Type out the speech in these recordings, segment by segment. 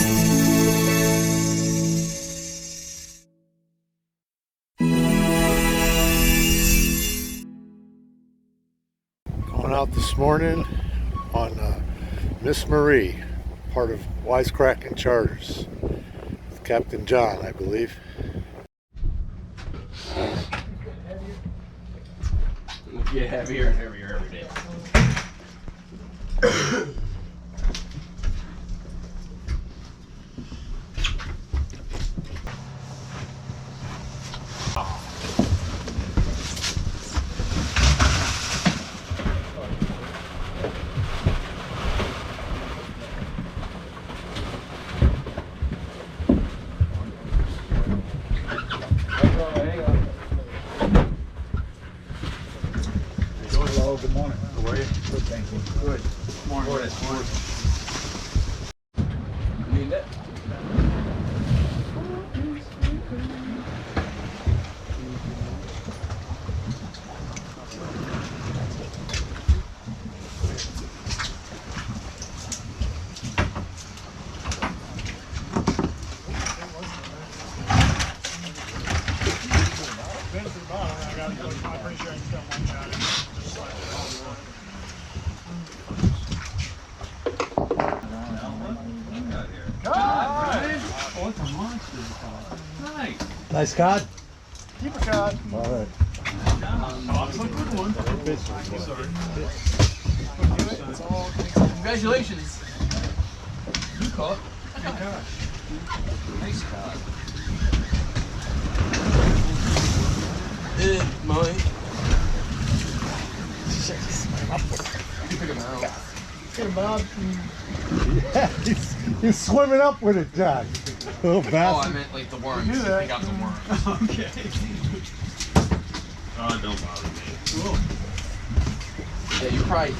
Going out this morning on Miss Marie, part of KRAKEN Charters, with Captain John, I believe. Get heavier and heavier every day. Hello, good morning. How are you? Good, thank you. Good. Morning. Morning. Need that? Nice cod? Keep a cod. All right. Congratulations. You caught. Nice cod. Mine. You pick him out. Get him, Bob. Yeah, he's swimming up with it, John. Little Oh, I bastard. meant like the worms. Do that. Pick out the worms. Okay. Oh, don't bother me. Cool. Yeah, you probably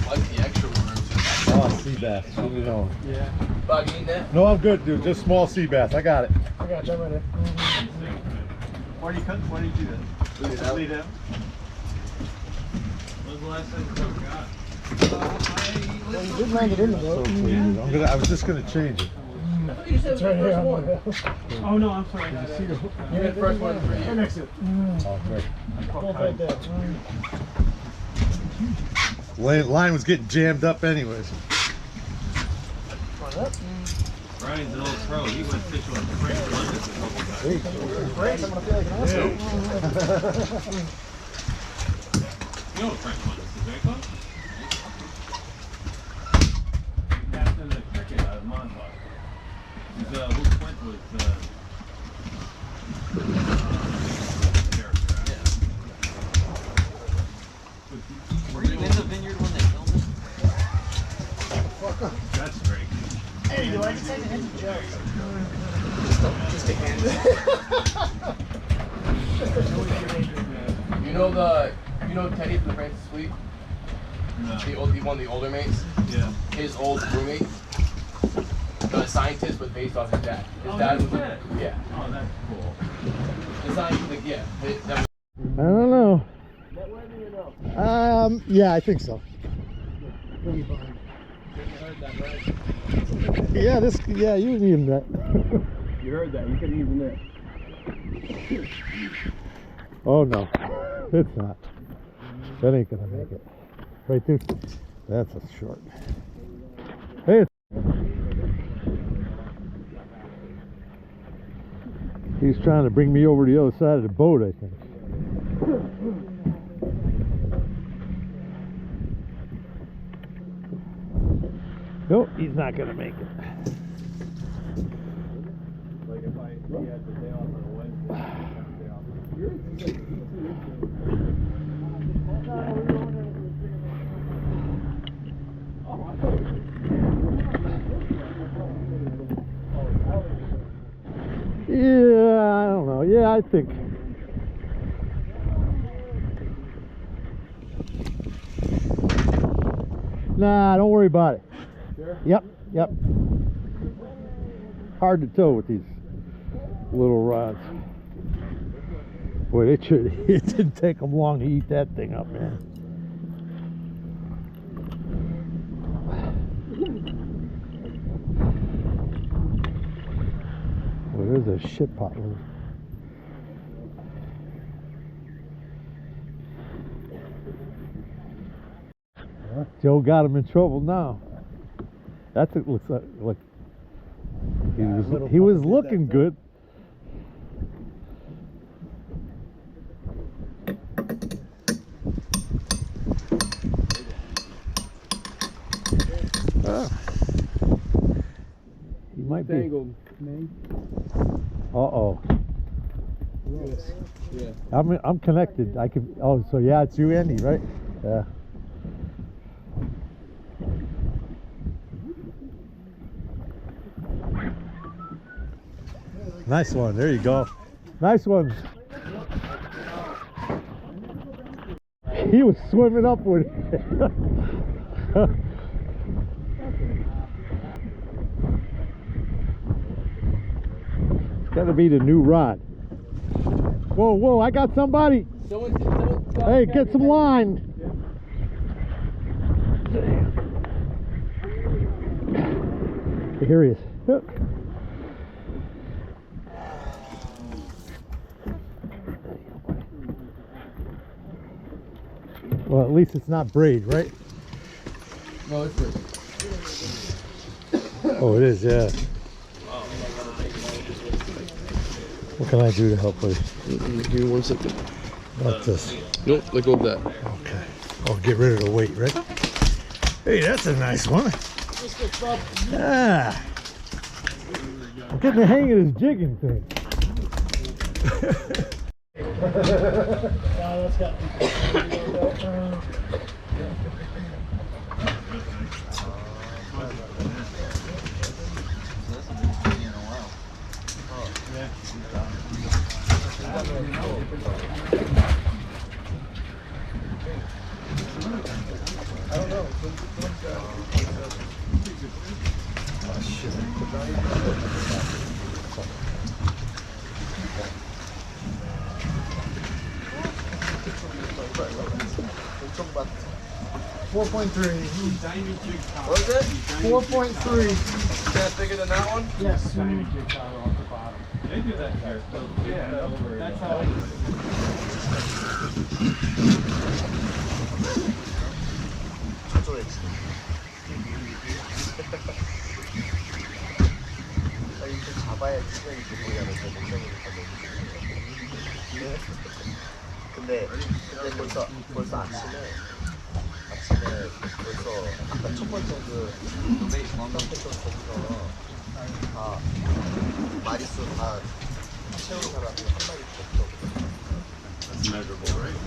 like the extra worms. Oh, sea bass. Should we know? Yeah. Bob, you eating that? No, I'm good, dude. Just small sea bass. I got it. I got you. I'm ready. Why do you do that? Leave it out. Leave it. When was the last time you took a cod? Well, you did land it in the boat. I was just gonna change it. It's right here. Oh no, I'm sorry. You're the first one for Right you. next to it. Oh, great. Both right there. Line was getting jammed up anyways. Run up. Brian's an old pro. He went fishing with Frank London a couple times. Great. I'm gonna feel like an asshole. You know what Frank London is, right, Coach? Captain of the cricket out of Montauk. He's Will Quint was character actor. Were you in the vineyard when they filmed it? That's great. Hey, do I just have to hit the joke? Just a hand. You know Teddy from the Francis Fleet? No. One of the older mates? Yeah. His old roommate, the scientist, was based off his dad. His Oh, dad his was dad? yeah. Oh, that's cool. The scientist, like, yeah. That I don't know. Networthy or no? Yeah, I think so. You heard that, right? Yeah, you need that. You heard that. You couldn't even there. Oh no, it's not. That ain't gonna make it. Right there. That's a short. Hey. He's trying to bring me over to the other side of the boat, I think. Nope, he's not gonna make it. Like if I had the day off on a Wednesday, I have the day off Yeah, I don't know. Yeah, I think. Nah, don't worry about it. Sure? Yep. Hard to tow with these little rods. Boy, it didn't take them long to eat that thing up, man. There's a shit pot load. Joe got him in trouble now. That's it. Looks like look. He was looking good. He might be. Uh-oh. Yeah. I'm connected. I can. Oh, so yeah, it's you, Andy, right? Yeah. Nice one. There you go. Nice one. He was swimming upward. It's got to be the new rod. Whoa, whoa! I got somebody. Hey, get some line. Here he is. Well, at least it's not braid, right? No, it's pretty. Oh, it is, yeah. What can I do to help with? Give me 1 second. About this. Nope, let go of that. Okay. Oh, get rid of the weight, right? Hey, that's a nice one. Yeah. I'm getting the hang of this jigging thing. That's got. I don't know. Oh, shit. 4.3. What is it? 4.3. Is that bigger than that one? Yes. They do that here. So, yeah, that's how. 근데 벌써 아침에 벌써 아까 첫 번째 그 선택했던 거기서 다 마리수 다 채운 사람이 한 마리도 없어. That's measurable, right?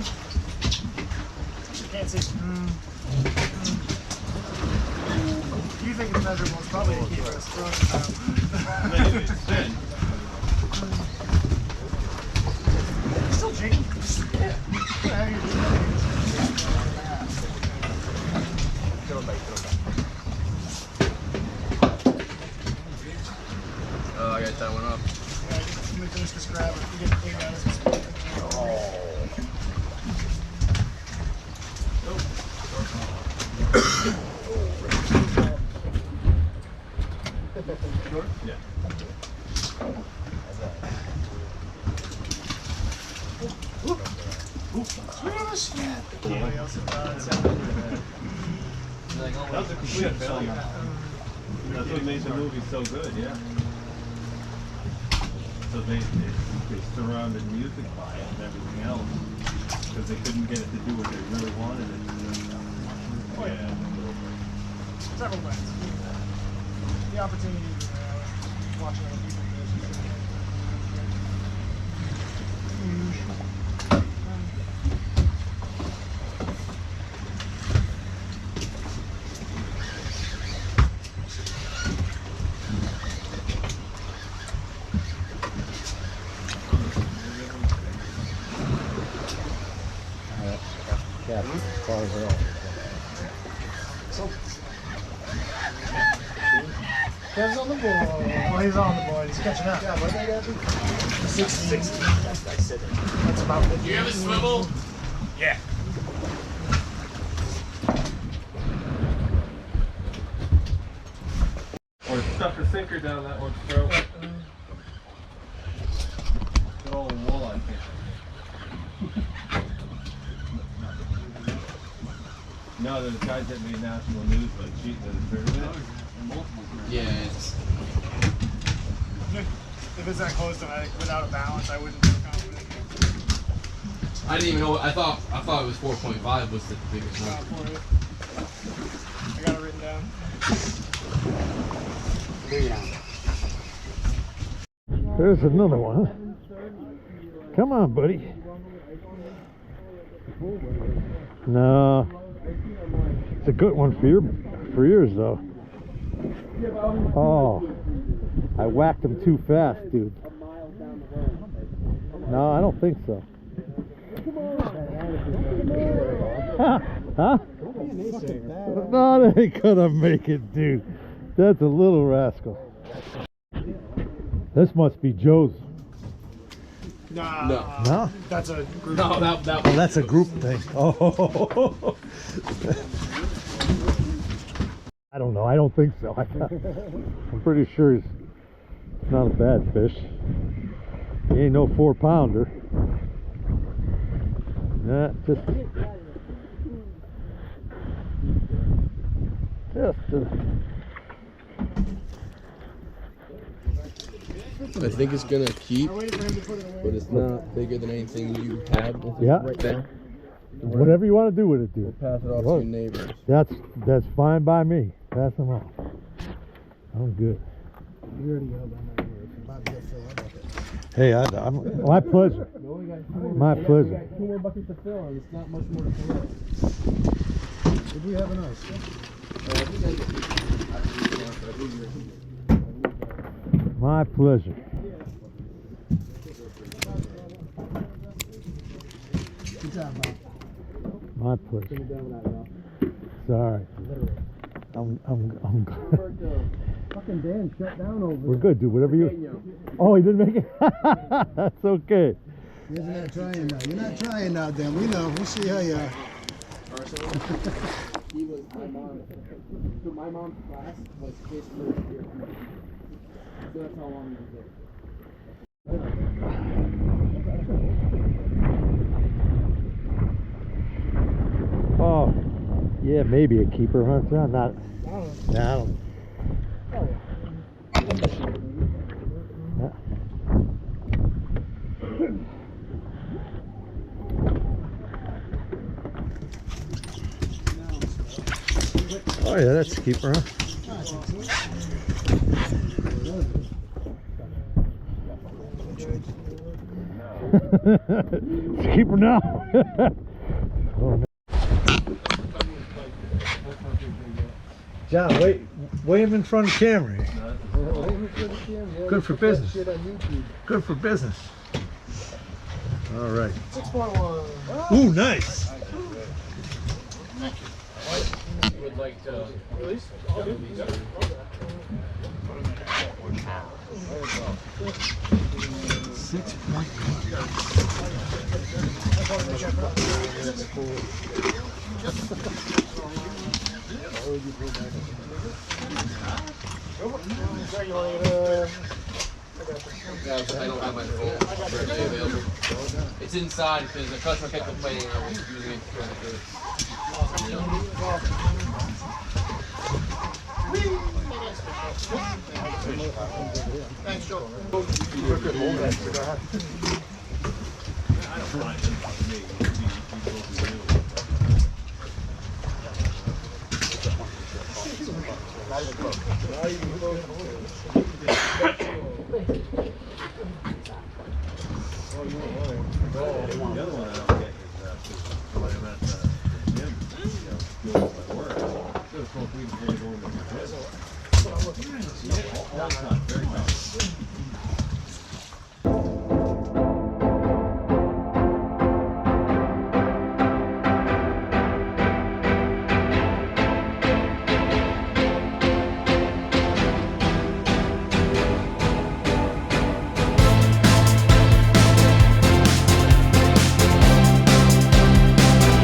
You can't see. You think it's measurable? It's probably to keep us throwing It's thin. Still jigging. Yeah. 이끌었다. Oh, I got that one up. Let me finish this grab. You get the thing out of this. Yeah. Nobody else does. That was a complete failure. That's what made the movie so good, yeah. So they surrounded music by it and everything else because they couldn't get it to do what they really wanted it to do. Yeah. Several ways. The opportunity watching other people do this. Yeah, far as well. Kev's on the board. Well, he's on the board. He's catching up. Yeah, what they got? 16. That's about it. Do you have a swivel? Yeah. Or stuff a sinker down that one's throat. all walleye fishing. No, there's guys that made national news like cheating in the tournament. Yeah, it's. If it's that close to like without a balance, I wouldn't feel confident. I didn't even know. I thought it was 4.5 was the biggest one. I got it written down. There's another one. Come on, buddy. No. It's a good one for yours though. Oh. I whacked him too fast, dude. No, I don't think so. Huh? No, they ain't gonna make it, dude. That's a little rascal. This must be Joe's. Nah, No. No? that's a group. No, that Oh, that's a group thing. Oh. I don't know. I don't think so. I'm pretty sure he's not a bad fish. He ain't no 4-pounder. Yeah, just I think it's gonna keep, but it's not bigger than anything you have. Yeah. Right there. whatever you want to do with it, dude. Pass it off to your neighbors. That's fine by me. Pass them off. I'm good. You already yelled on that. It's about to get filled up. Hey, I'm my pleasure. My pleasure. 2 more buckets to fill, and it's not much more to fill up. Did we have enough? My pleasure. Good job, Bob. My pleasure. It's all right. I'm Fucking Dan shut down over We're good, dude. Whatever you. Oh, he didn't make it. That's okay. You're not trying now. You're not trying now, Dan. We know. We see how you are. He was my mom. So my mom's class was his first year. So that's how long he was there. Oh, yeah, maybe a keeper, huh? John? Not. Nah, I don't. Yeah. Oh yeah, that's a keeper, huh? It's a keeper now. Oh, no. John, wait him in front of the camera. Good for business. Good for business. All right. 6.1. Ooh, nice. You would like to release? Yeah, I don't have my phone readily available. It's inside because the customer kept complaining I was using it for Thanks, Joe. The other one I don't get is when I'm at the gym, doing my work. So it's 12 weeks before I go into the gym. All the time.